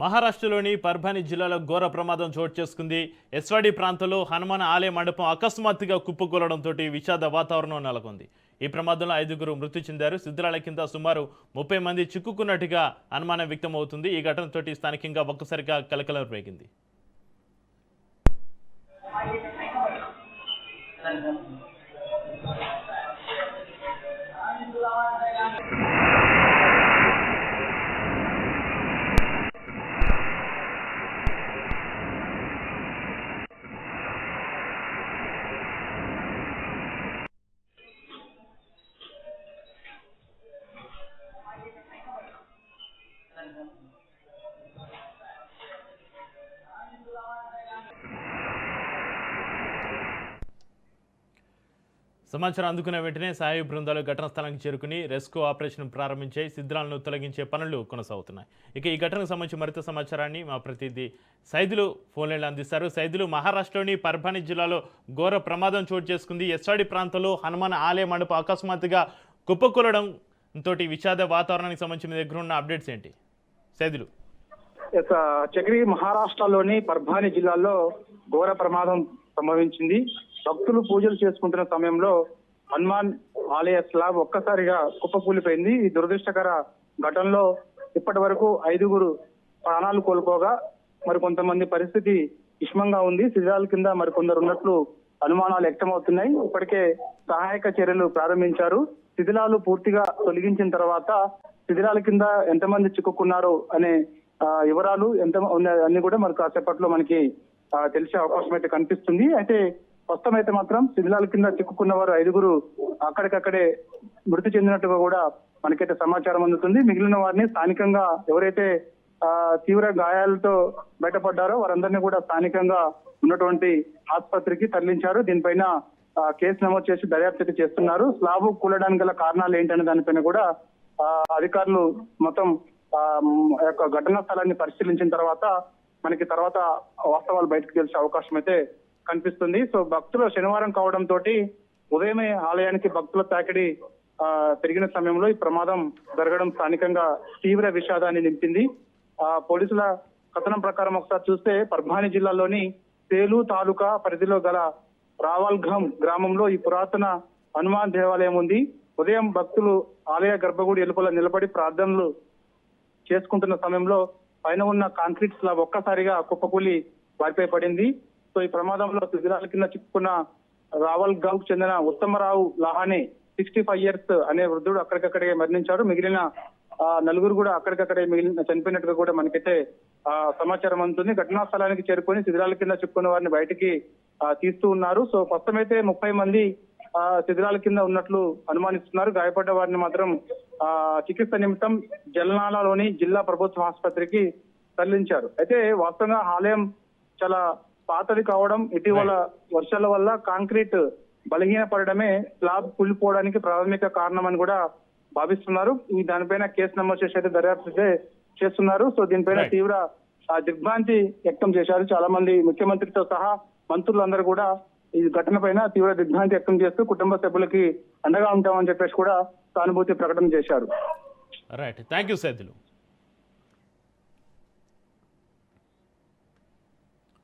మహారాష్ట్రలోని పర్భాని జిల్లాలో ఘోర ప్రమాదం చోటు చేసుకుంది. ఎస్వాడి ప్రాంతంలో హనుమాన్ ఆలయ మండపం అకస్మాత్తుగా కుప్పకూలడంతో విషాద వాతావరణం నెలకొంది. ఈ ప్రమాదంలో 5గురు మృతి చెందారు. శిథిలాల కింద సుమారు 30 మంది చిక్కుకున్నట్టుగా అనుమానం వ్యక్తమవుతుంది. ఈ ఘటనతోటి స్థానికంగా ఒక్కసారిగా కలకలం రేగింది. సమాచారం అందుకున్న వెంటనే సహాయ బృందాలు ఘటనా స్థలానికి చేరుకుని రెస్క్యూ ఆపరేషన్ ప్రారంభించే శిథిలాలను తొలగించే పనులు కొనసాగుతున్నాయి. ఇక ఈ ఘటనకు సంబంధించి మరింత సమాచారాన్ని మా ప్రతినిధి సైదులు ఫోన్లైన్లో అందిస్తారు. సైదులు, మహారాష్ట్రలోని పర్భాని జిల్లాలో ఘోర ప్రమాదం చోటు చేసుకుంది. ఎస్వాడి ప్రాంతంలో హనుమాన్ ఆలయ మండపం అకస్మాత్తుగా కుప్పకూలడంతో విషాద వాతావరణానికి సంబంధించి మీ దగ్గర ఉన్న అప్డేట్స్ ఏంటి సైదులు? చక్రి, మహారాష్ట్రలోని పర్భాని జిల్లాలో ఘోర ప్రమాదం సంభవించింది. భక్తులు పూజలు చేసుకుంటున్న సమయంలో హనుమాన్ ఆలయ స్లాబ్ ఒక్కసారిగా కుప్పకూలిపోయింది. ఈ దురదృష్టకర ఘటనలో ఇప్పటి వరకు 5గురు ప్రాణాలు కోల్పోగా మరికొంతమంది పరిస్థితి విషమంగా ఉంది. శిథిలాల కింద మరికొందరు ఉన్నట్లు అనుమానాలు వ్యక్తమవుతున్నాయి. ఇప్పటికే సహాయక చర్యలు ప్రారంభించారు. శిథిలాలు పూర్తిగా తొలగించిన తర్వాత శిథిలాల కింద ఎంతమంది చిక్కుకున్నారు అనే వివరాలు అన్ని కూడా మరి కాసేపట్లో మనకి తెలిసే అవకాశం అయితే కనిపిస్తుంది. అయితే ప్రస్తుతం అయితే మాత్రం శిథిలాల కింద చిక్కుకున్న వారు 5గురు అక్కడికక్కడే మృతి చెందినట్టుగా కూడా మనకైతే సమాచారం అందుతుంది. మిగిలిన వారిని స్థానికంగా ఎవరైతే తీవ్ర గాయాలతో బయటపడ్డారో వారందరినీ కూడా స్థానికంగా ఉన్నటువంటి ఆసుపత్రికి తరలించారు. దీనిపైన కేసు నమోదు చేసి దర్యాప్తు చేస్తున్నారు. స్లాబ్ కూలడానికి గల కారణాలు ఏంటనే దానిపైన కూడా అధికారులు మొత్తం యొక్క ఘటనా స్థలాన్ని పరిశీలించిన తర్వాత మనకి వాస్తవాలు బయటకు తెలిసే అవకాశం అయితే కనిపిస్తుంది. సో భక్తులు శనివారం కావడంతో ఉదయమే ఆలయానికి భక్తుల తాకిడి పెరిగిన సమయంలో ఈ ప్రమాదం జరగడం స్థానికంగా తీవ్ర విషాదాన్ని నింపింది. పోలీసుల కథనం ప్రకారం ఒకసారి చూస్తే పర్భాని జిల్లాలోని సేలు తాలూకా పరిధిలో గల రావాల్ఘం గ్రామంలో ఈ పురాతన హనుమాన్ దేవాలయం ఉంది. ఉదయం భక్తులు ఆలయ గర్భగుడి వెలుపల నిలబడి ప్రార్థనలు చేసుకుంటున్న సమయంలో పైన ఉన్న కాంక్రీట్ స్లాబ్ ఒక్కసారిగా కుప్పకూలి వారిపై పడింది. సో ఈ ప్రమాదంలో శిథిలాల కింద చిక్కుకున్న రావల్గాంవ్ చెందిన ఉత్తమరావు లహానే 65 years అనే వృద్ధుడు అక్కడికక్కడే మరణించారు. మిగిలిన 4గురు కూడా అక్కడికక్కడే చనిపోయినట్టుగా కూడా మనకైతే సమాచారం అందుతుంది. ఘటనా స్థలానికి చేరుకొని శిథిలాల కింద చిక్కుకున్న వారిని బయటికి తీస్తూ ఉన్నారు. సో ప్రస్తుతం అయితే 30 మంది శిథిలాల కింద ఉన్నట్లు అనుమానిస్తున్నారు. గాయపడ్డ వారిని మాత్రం చికిత్స నిమిత్తం జల్నాలలోని జిల్లా ప్రభుత్వ ఆసుపత్రికి తరలించారు. అయితే వాస్తవంగా ఆలయం చాలా పాతది కావడం, ఇటీవల వర్షాల వల్ల కాంక్రీట్ బలహీనపడమే స్లాబ్ కూలిపోవడానికి ప్రాథమిక కారణం అని కూడా భావిస్తున్నారు. ఈ దానిపైన కేసు నమోదు చేసి అయితే దర్యాప్తు చేస్తున్నారు. సో దీనిపైన తీవ్ర దిగ్భ్రాంతి వ్యక్తం చేశారు చాలా మంది. ముఖ్యమంత్రితో సహా మంత్రులందరూ కూడా ఈ ఘటన పైన తీవ్ర దిగ్భ్రాంతి వ్యక్తం చేస్తూ కుటుంబ సభ్యులకి అండగా ఉంటామని చెప్పేసి కూడా సానుభూతి ప్రకటన చేశారు. Right, thank you Saidulu.